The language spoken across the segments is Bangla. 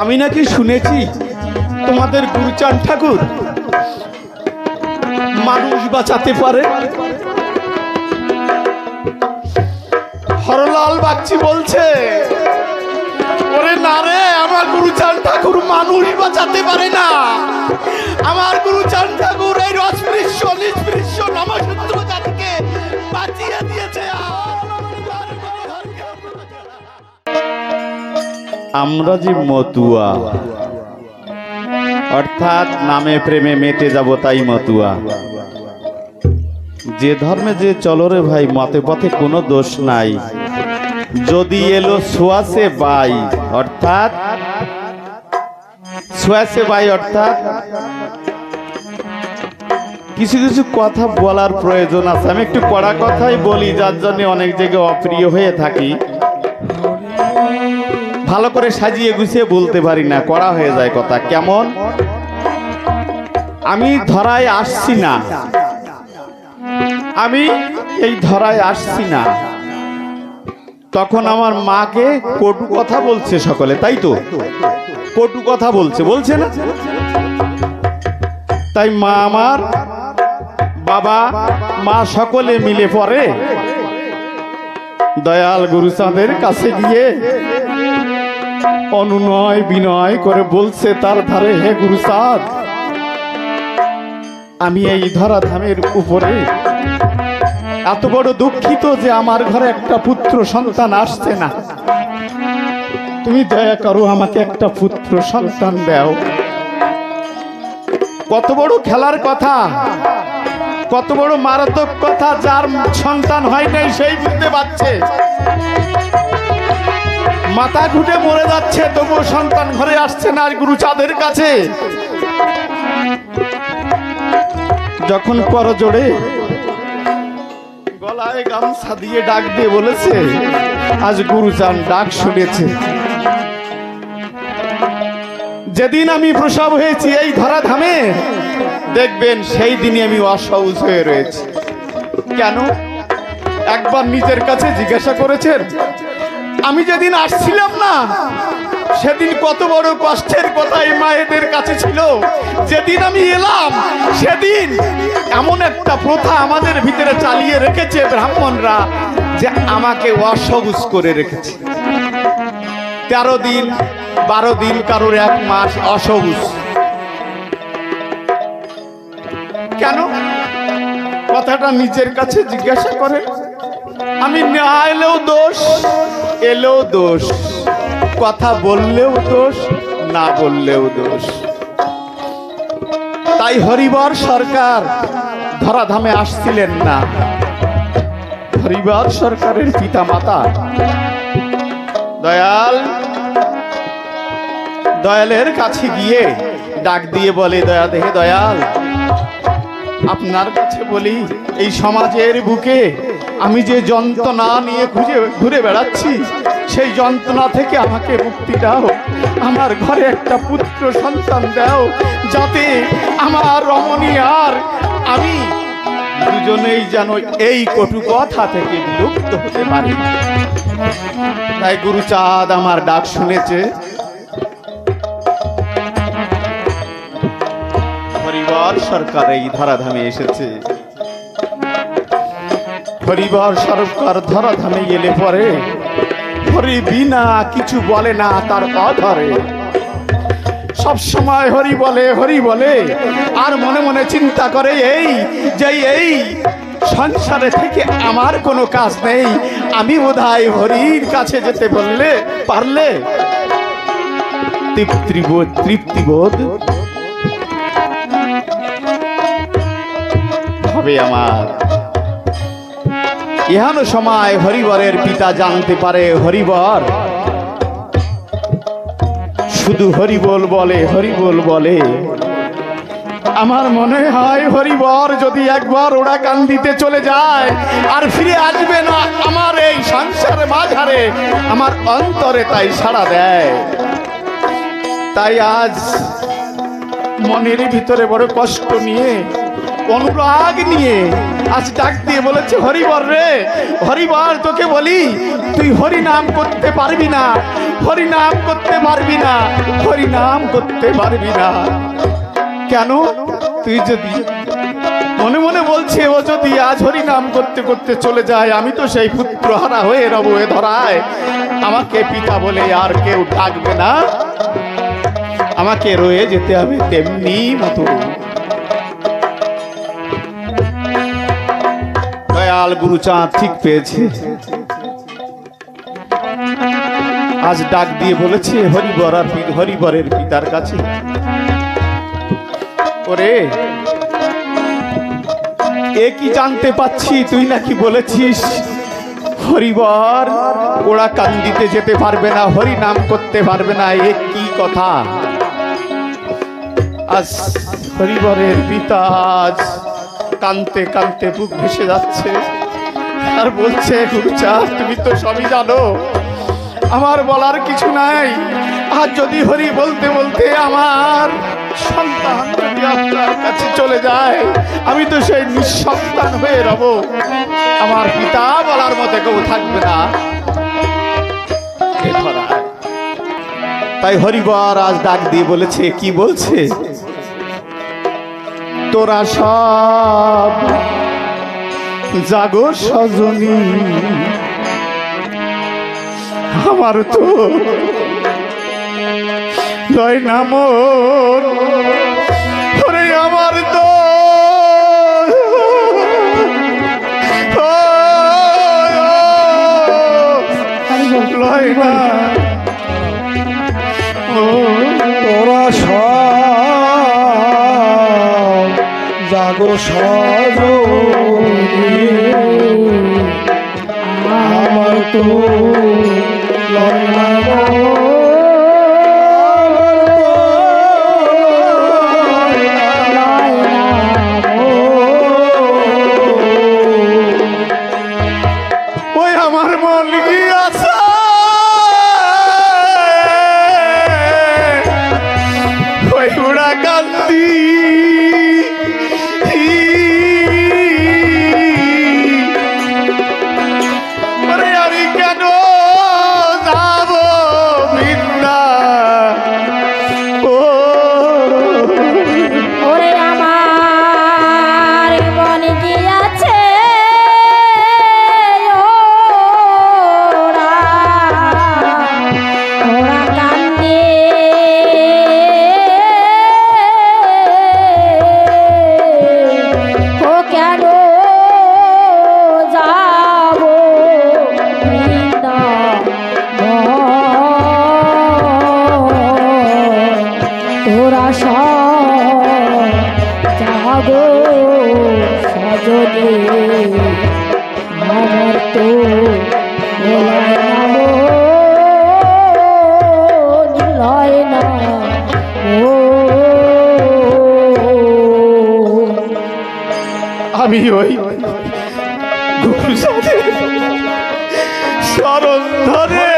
আমি নাকি শুনেছি তোমাদের গুরুচাঁদ ঠাকুর মানুষ বাঁচাতে পারে। হরলাল বাগচি বলছে, ওরে না রে, আমার গুরুচাঁদ ঠাকুর মানুষ বাঁচাতে পারে না। আমার গুরুচাঁদ ঠাকুর এই অস্পৃশ্য নিস্পৃশ্য নমশূদ্র জাতিকে বাঁচিয়ে দিয়েছে। আমরা যে মতুয়া, অর্থাৎ নামে প্রেমে মেতে যাব তাই মতুয়া। যে ধর্মে যে চলো রে ভাই, মতে পথে কোনো দোষ নাই। যদি এলো সোয়াসে বাই, অর্থাৎ সোয়াসে বাই, অর্থাৎ কিছু কিছু কথা বলার প্রয়োজন আছে। আমি একটু কড়া কথাই বলি, যার জন্য অনেক জায়গায় অপ্রিয় হয়ে থাকি। ভালো করে সাজিয়ে গুছিয়ে বলতে পারি না, কড়া হয়ে যায় কথা। কেমন? আমি ধরায় আসছি না, আমি এই ধরায় আসছি না, তখন আমার মাকে কটু কথা বলছে সকলে, তাই তো? কটু কথা বলছে, বলছে না? তাই মা আমার, বাবা মা সকলে মিলে পরে দয়াল গুরুচাঁদের কাছে গিয়ে অনুনয় বিনয় করে বলছে তার ধারে, হে গুরুচাঁদ, আমি এই ধরাধামের উপরে এত বড় দুঃখিত যে আমার ঘরে একটা পুত্র সন্তান আসছে না। তুমি দয়া করো, আমাকে একটা পুত্র সন্তান দাও। কত বড় খেলার কথা, কত বড় মারাত্মক কথা। যার সন্তান হয় নাই সেই বুঝতে পারছে, মাথা ঘুটে মরে যাচ্ছে, তবুও সন্তান ঘরে আসছে না। আর গুরুচাঁদের কাছে যখন করজোড়ে গলায় গামছা দিয়ে ডাক দিয়ে বলেছে, আজ গুরুচাঁদ ডাক শুনেছে। যেদিন আমি প্রসব হয়েছি এই ধরাধামে, দেখবেন সেই দিনই আমি অসহজ হয়ে রয়েছি। কেন? একবার নিজের কাছে জিজ্ঞাসা করেছেন, আমি যেদিন আসছিলাম না সেদিন কত বড় কষ্টের কথা এই মায়েদের কাছে ছিল। যেদিন আমি এলাম সেদিন এমন একটা প্রথা আমাদের ভিতরে চালিয়ে রেখেছে ব্রাহ্মণরা, যে আমাকে অসবুজ করে রেখেছে। 13 দিন 12 দিন, কারোর 1 মাস অসবুজ। কেন? কথাটা নিজের কাছে জিজ্ঞাসা করে। আমি না এলেও দোষ, এলেও দোষ, কথা বললেও দোষ, না বললেও দোষ। তাই হরিবর সরকার ধরাধামে আসছিলেন না। হরিবর সরকারের পিতা মাতা দয়াল, দয়ালের কাছে গিয়ে ডাক দিয়ে বলে, দয়া দেহে দয়াল, আপনার কাছে বলি, এই সমাজের বুকে আমি যে যন্ত্রণা নিয়ে ঘুরে বেড়াচ্ছি, সেই যন্ত্রণা থেকে আমাকে মুক্তি দাও। আমার ঘরে একটা পুত্র সন্তান দাও, যাতে আমার রমণী আর আমি দুজনেই যেন এই কটু কথা থেকে বিলুপ্ত হতে পারি। তাই গুরুচাঁদ আমার ডাক শুনেছে, হরিবর সরকার এই ধরাধামে এসেছে। হরিবর সরকার ধরাধামে এলে পরে হরি বিনা কিছু বলে না, তার অধরে সব সময় হরি বলে, হরি বলে, আর মনে মনে চিন্তা করে এই যে এই সংসারে থেকে আমার কোনো কাজ নেই, আমি বোধহয় হরির কাছে যেতে বললে পারলে তৃপ্তিবোধ হবে আমার। ইহানো সময় হরিবরের পিতা জানতে পারে হরিবর শুধু হরিবোল বলে, হরিবোল বলে। আমার মনে হয় হরিবর যদি একবার ওরা কান্দিতে চলে যায় আর ফিরে আসবে না আমার এই সংসারের মাঝারে, আমার অন্তরে তাই সাড়া দেয়। তাই আজ মনের ভিতরে বড় কষ্ট নিয়ে অনুরাগ নিয়ে আজ ডাক দিয়ে বলেছে, হরিবর রে হরিবর, তোকে বলি তুই হরি নাম করতে পারবি না, হরি নাম করতে পারবি না, হরি নাম করতে পারবি না। কেন? তুই যদি মনে মনে বলছে, ও যদি আজ হরি নাম করতে করতে চলে যায়, আমি তো সেই পুত্রহারা হয়ে রব এ ধরায়, আমাকে পিতা বলে আর কেউ ডাকবে না, আমাকে রয়ে যেতে হবে তেমনি মতো। দয়াল গুরুচাঁদ ঠিক পেয়েছে, আজ ডাক দিয়ে বলেছে হরিবরের পিতার কাছে, ওরে এ কি জানতে পাচ্ছি তুই নাকি বলেছিস হরিবর ওরা কান্দিতে যেতে পারবে না, হরি নাম করতে পারবে না, এ কি কথা? আজ হরিবরের পিতা আজ কানতে কানতে বুক ভেসে যাচ্ছে আর বলছে, গুরুচাঁদ তুমি তো সবই জানো, আমার বলার কিছু নাই, আর যদি হরি বলতে বলতে আমার সন্তান যদি আপনার কাছে চলে যায়, আমি তো সেই নিঃসন্তান হয়ে রব, আমার পিতা বলার মতো কেউ থাকবে না। তাই হরিবর আজ ডাক দিয়ে বলেছে, কি বলছে? তোরা সব জাগো সজনী, আমার তো লয় না মন, ওরে আমার তো লয় না। তোরা সব জাগো সজনী, আমার তো লয় না মন। আমি ওই শরণ ধরে শরণ ধরে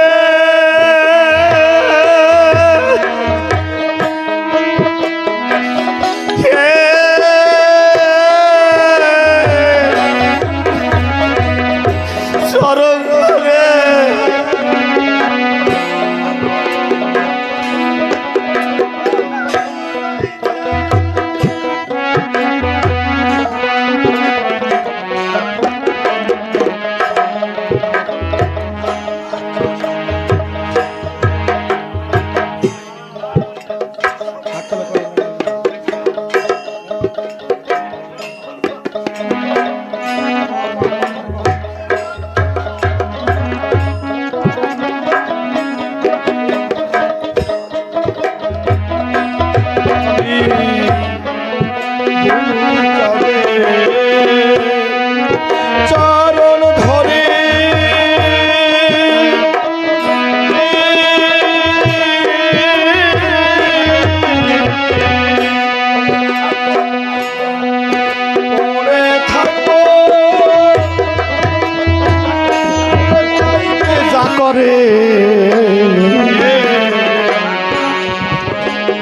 করে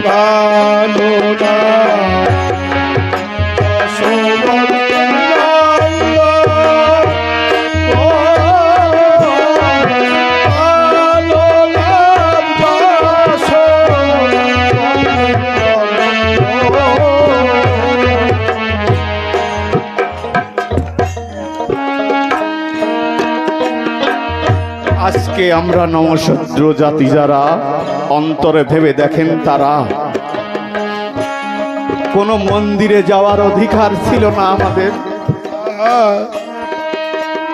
কালো না আজকে আমরা নমশূদ্র জাতি যারা অন্তরে ভেবে দেখেন, তারা কোনো মন্দিরে যাওয়ার অধিকার ছিল না আমাদের।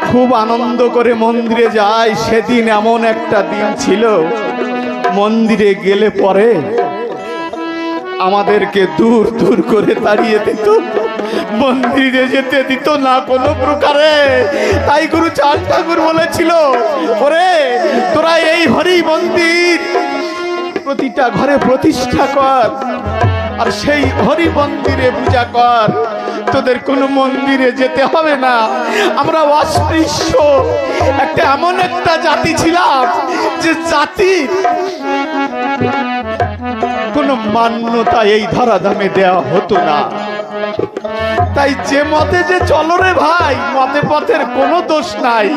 খুব আনন্দ করে মন্দিরে যাই। সেদিন এমন একটা দিন ছিল, মন্দিরে গেলে পরে আমাদেরকে দূর দূর করে তাড়িয়ে দিত, মন্দিরে যেতে দিত না কোনো প্রকারে। তাই গুরু চাঁদ ঠাকুর বলেছিল, ওরে তোরা এই হরি মন্দির প্রতিটা ঘরে প্রতিষ্ঠা কর, আর সেই হরি মন্দিরে পূজা কর, তোদের কোনো মন্দিরে যেতে হবে না। আমরা অস্পৃশ্য একটা এমন একটা জাতি ছিলাম যে জাতির কোনো মান্যতা এই ধরাধামে দেওয়া হতো না। তাই যে মতে যে চলো রে ভাই, মতে পথের কোনো দোষ নাই।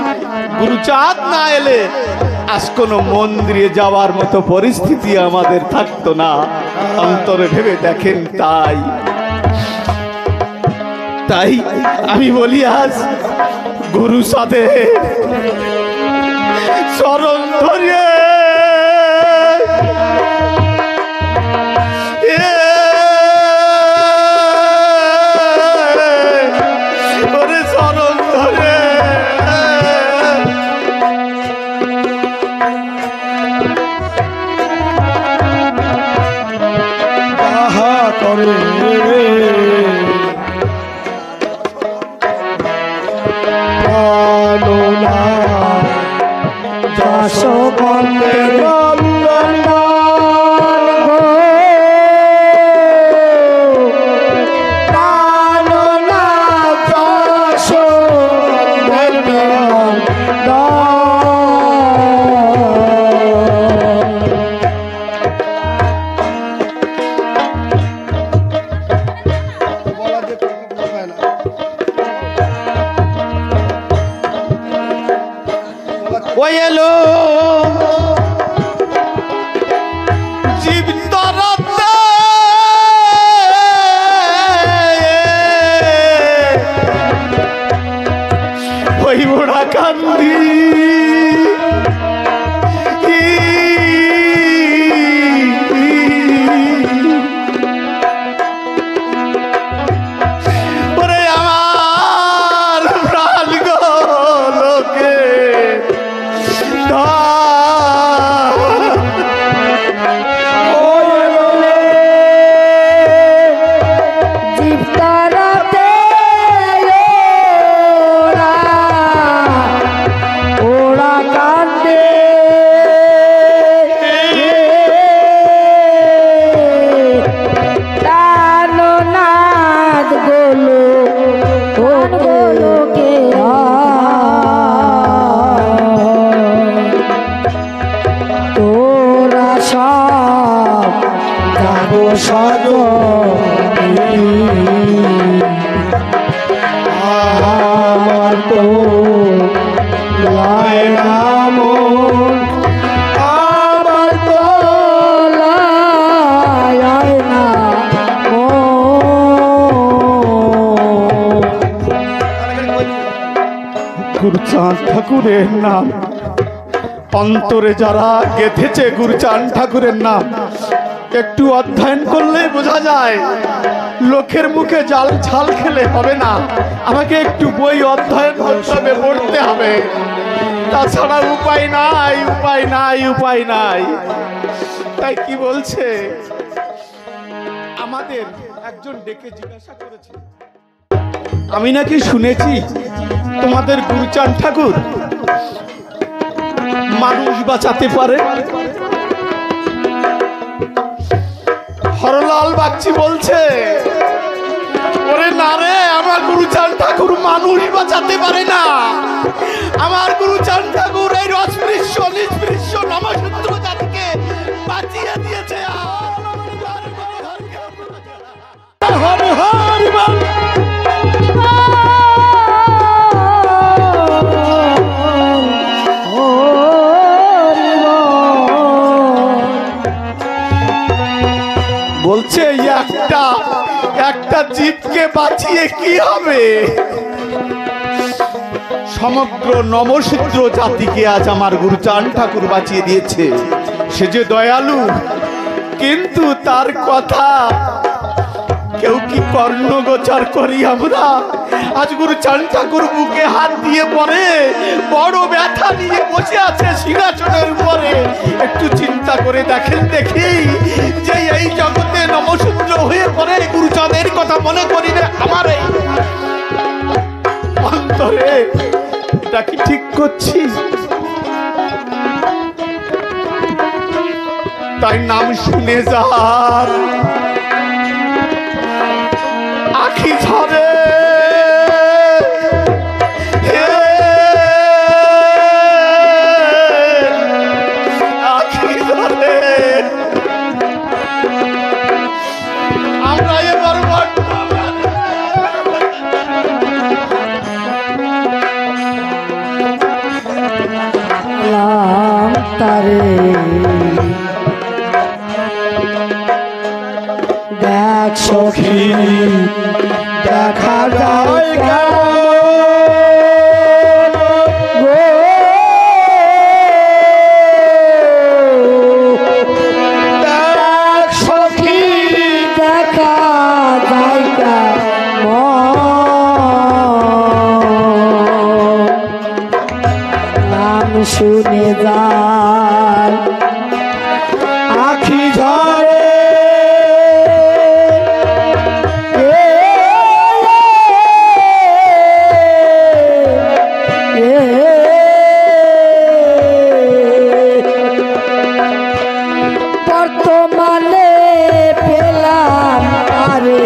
গুরুচাঁদ না এলে আজ কোনো মন্দিরে যাওয়ার মতো পরিস্থিতি আমাদের থাকতো না। অন্তরে ভেবে দেখেন, তাই আমি বলি আজ গুরু সাথে চরণ ধরিয়ে চরণ ধরে আহা করে আলোলা যশোবন্তের ওই এলো জীবতরতে ওই বুড়া কান্দি ওরে আমার প্রাণ গো লোকে আমার তো লাই নাম, আমার তো লাই না গুরুচাঁদ ঠাকুরের নাম অন্তরে যারা গেঁথেছে, গুরুচাঁদ ঠাকুরের নাম একটু অধ্যয়ন করলেই বোঝা যায়। লোকের মুখে জাল ঝাল খেলে হবে না, আমাকে একটু বই অধ্যয়ন করতে হবে, পড়তে হবে, তাছাড়া উপায় নাই, উপায় নাই, উপায় নাই। তাই কি বলছে, আমাদের একজন ডেকে জিজ্ঞাসা করেছে, আমি নাকি শুনেছি তোমাদের গুরুচাঁদ ঠাকুর মানুষ বাঁচাতে পারে। হরলাল বাগচি বলছে, ওরে না রে, আমার গুরুচাঁদ ঠাকুর মানুষ বাঁচাতে পারে না। আমার গুরুচাঁদ ঠাকুর এই অস্পৃশ্য নিস্পৃশ্য নমশূদ্র জাতিকে বাঁচিয়ে দিয়েছে। হরি হরি বল। বলছে একটা জীবকে বাঁচিয়ে কি হবে? সমগ্র নমশূদ্র জাতিকে আজ আমার গুরুচান ঠাকুর বাঁচিয়ে দিয়েছে। সে যে দয়ালু, কিন্তু তার কথা কেউ কি কর্ণগোচর করি আমরা? আজ গুরুচান ঠাকুর বুকে হাত দিয়ে পড়ে, বড় ব্যথা নিয়ে বসে আছে সিংহাসনের উপরে। একটু চিন্তা করে দেখেন দেখি, যে এই জগতে নমশূদ্র হয়ে পড়ে গুরুচাঁদের কথা মনে করি না আমার এই অন্তরে। এটা কি ঠিক করছি? তাই নাম শুনে যার আখি ঝরে, আখি ঝরে। আমরা এবার নাম তারে দেখ সখী দেখা যায় দেখ সখী দেখা যায় নাম শুনে যায় আখি ঝরে। বর্তমানে পেলাম আরে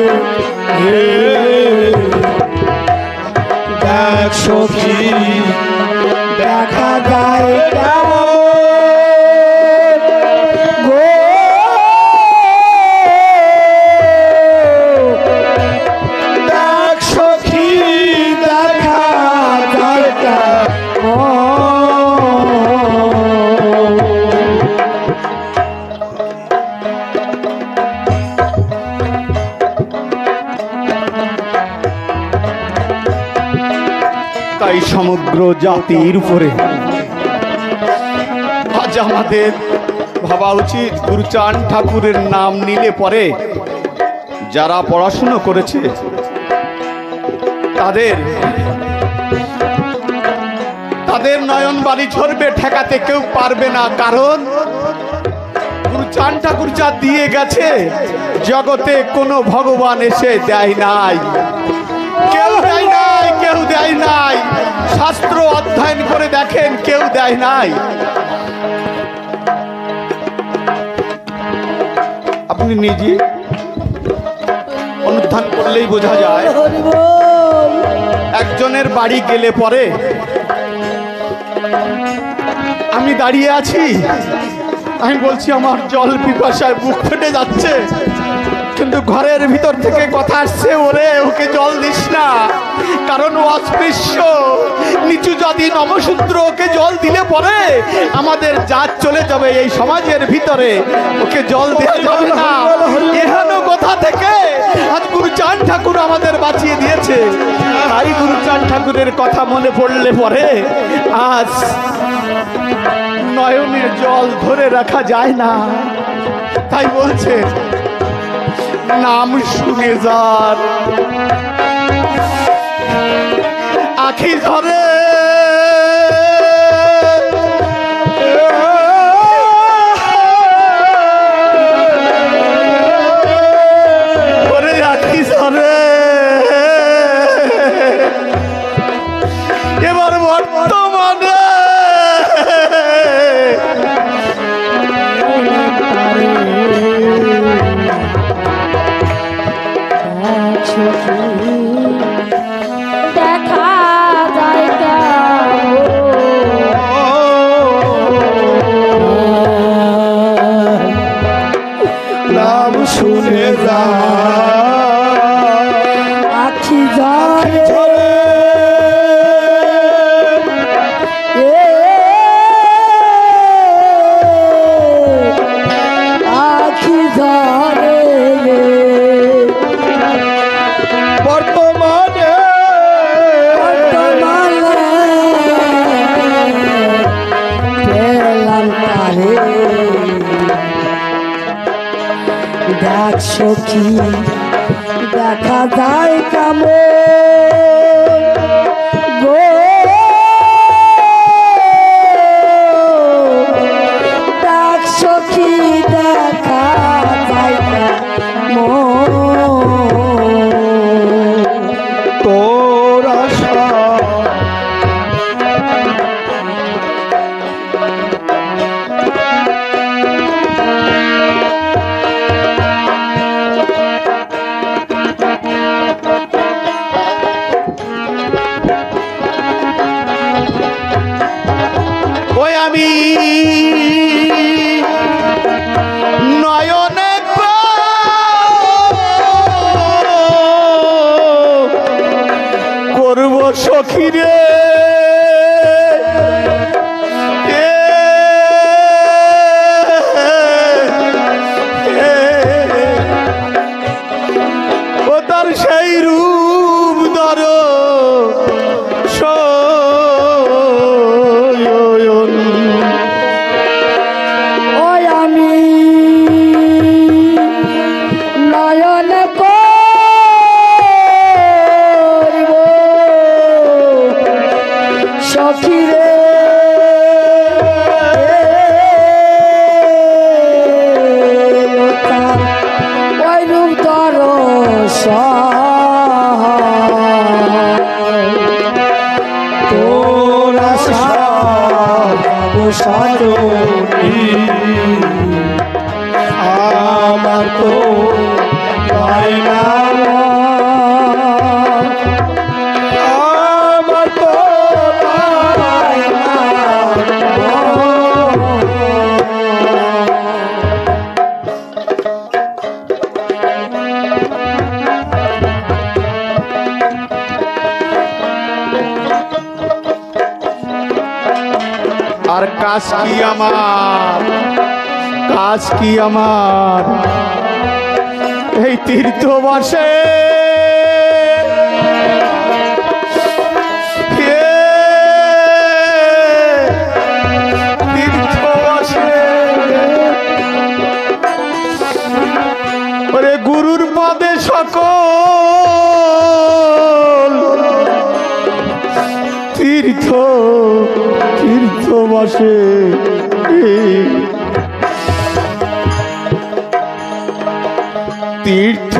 দেখ সখী দেখা যায় দেখ সখী দেখা যায় তাই সমগ্র জাতির উপরে আজ আমাদের ভাবা উচিত, গুরুচান ঠাকুরের নাম নিলে পরে যারা পড়াশুনো করেছে তাদের নয়ন বাড়ি ঝরবে, ঠেকাতে কেউ পারবে না। কারণ গুরুচান ঠাকুর যা দিয়ে গেছে জগতে কোনো ভগবান এসে দেয় নাই, কেউ দেয় নাই, কেউ দেয় নাই। শাস্ত্র অধ্যয়ন করে দেখেন, কেউ দেয় নাই। আপনি নিজে অনুধান করলেই বোঝা যায়। একজনের বাড়ি গেলে পরে আমি দাঁড়িয়ে আছি, আমি বলছি আমার জল পিপাসায় বুক ফেটে যাচ্ছে, কিন্তু ঘরের ভিতর থেকে কথা আসছে, ওরে ওকে জল দিস না, কারণ ও অস্পৃশ্য, নিচু জাতি নমশূদ্র, ওকে জল দিলে পরে আমাদের জাত চলে যাবে এই সমাজের ভিতরে, ওকে জল দেওয়া যাবে না। এহেন কথা থেকে আজ গুরুচান ঠাকুর আমাদের বাঁচিয়ে দিয়েছে। তাই গুরুচান ঠাকুরের কথা মনে পড়লে পরে আজ নয়নের জল ধরে রাখা যায় না। তাই বলছে নাম শুনে যার আখি ঝরে, ওরে আখি ঝরে। এবার বর্তমানে দেখা যায় নাম শুনে যা আখি ঝরে আখি ঝরে বর্তমানে দেখ সখী দেখা যায় কেমন গো দেখ সখী দেখা যায় কেমন তোর আশা ওই আমি নয়নে করব সখী রে ও তার সেই রূপ ধর ওই আমি নয়ন করব সখী রে ওই রূপ তোর আশা সাজনী আমার তো পাই না আমার তো পাই না আর কাজ কি আমার কাজ কি আমার এই তীর্থবাসে তীর্থবাসে ওরে গুরুর পদে সকল তীর্থবাসে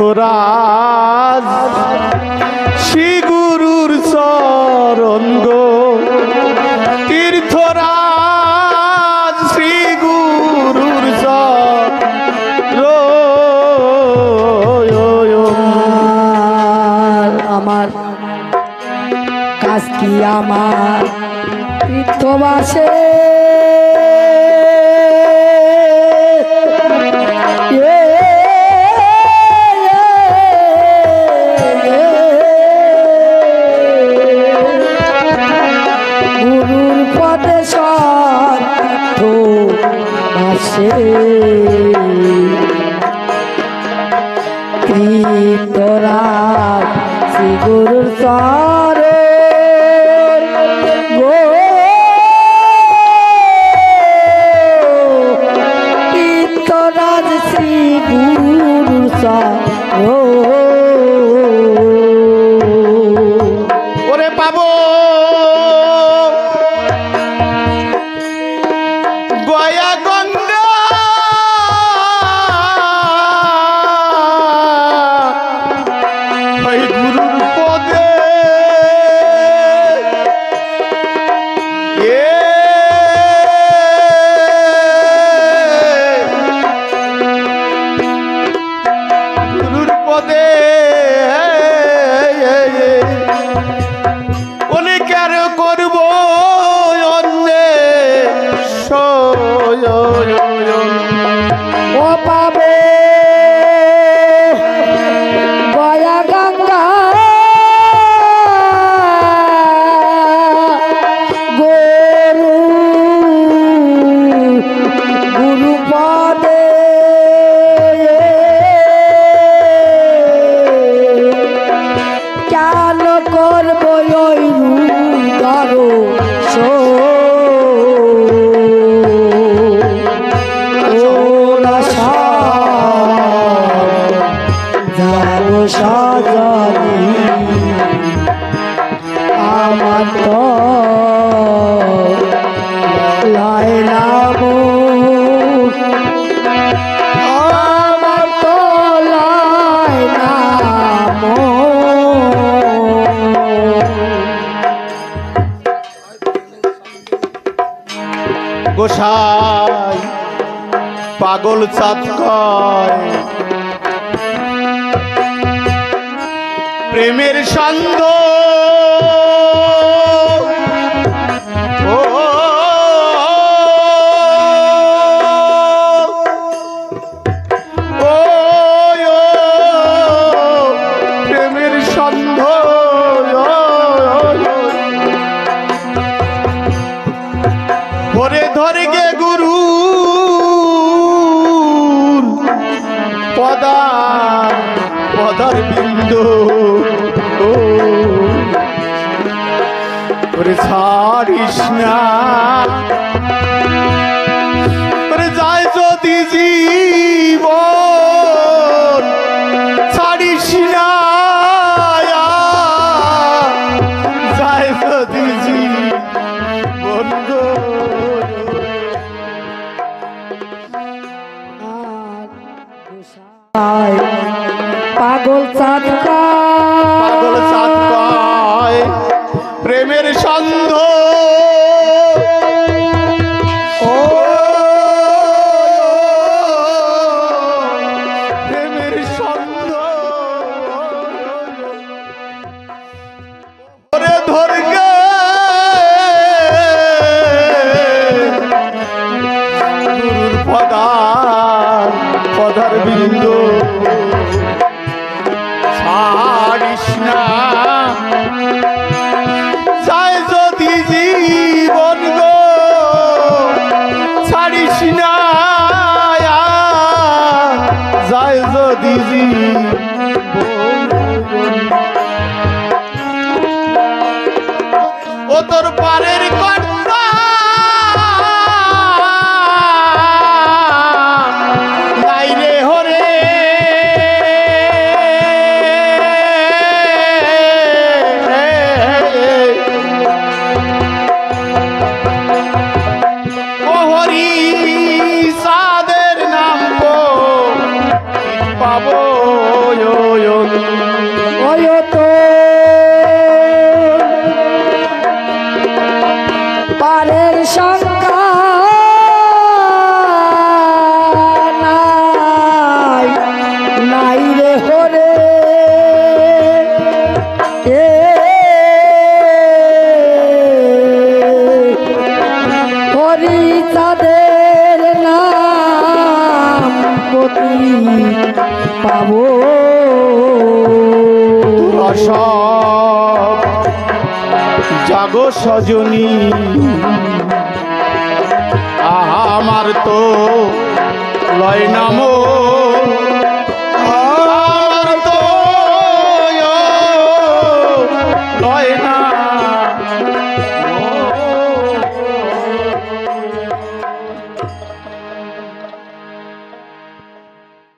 তীর্থরাজ শ্রী গুরুর চরণ গো তীর্থরাজ শ্রী গুরুর আমার কাজ কি আমার তীর্থবাসে গুরুর পদে সতীর্থ আসে তীর্থরাজ শ্রী গুরুর চরণ গো তীর্থরাজ শ্রী গুরুর চরণ ওরে পাবো গয়া গঙ্গা ওই গুরুর পদে গুরুর পদে সজনী আমার তো লাইলা মোর আমার তো লাইলা মোর গোসাই পাগল চাঁদ কয় প্রেমের সন্দ ও ও প্রেমের সন্দ ভরে ধরে গে গুরু পদার বিন্দু ওরে ছাড়িস না ওরে যায় যদি জীবন ছাড়িস না যায় যদি জীবন পাগল চাঁদ পাগল চাঁদ কয় প্রেমের সন্দ ও প্রেমের সন্দ ধরে ধরগে গুরুর পদার বিন্দু ছাড়িস না যায় যদি জীবন গো ছাড়িস না যায় যদি ও তোর পারের কর্তা নাই রে হরে পারের শঙ্কা নাই রে হরে হরি চাঁদের নাম পতি পাবো সব জাগো সজনী আমার তো লয় নাম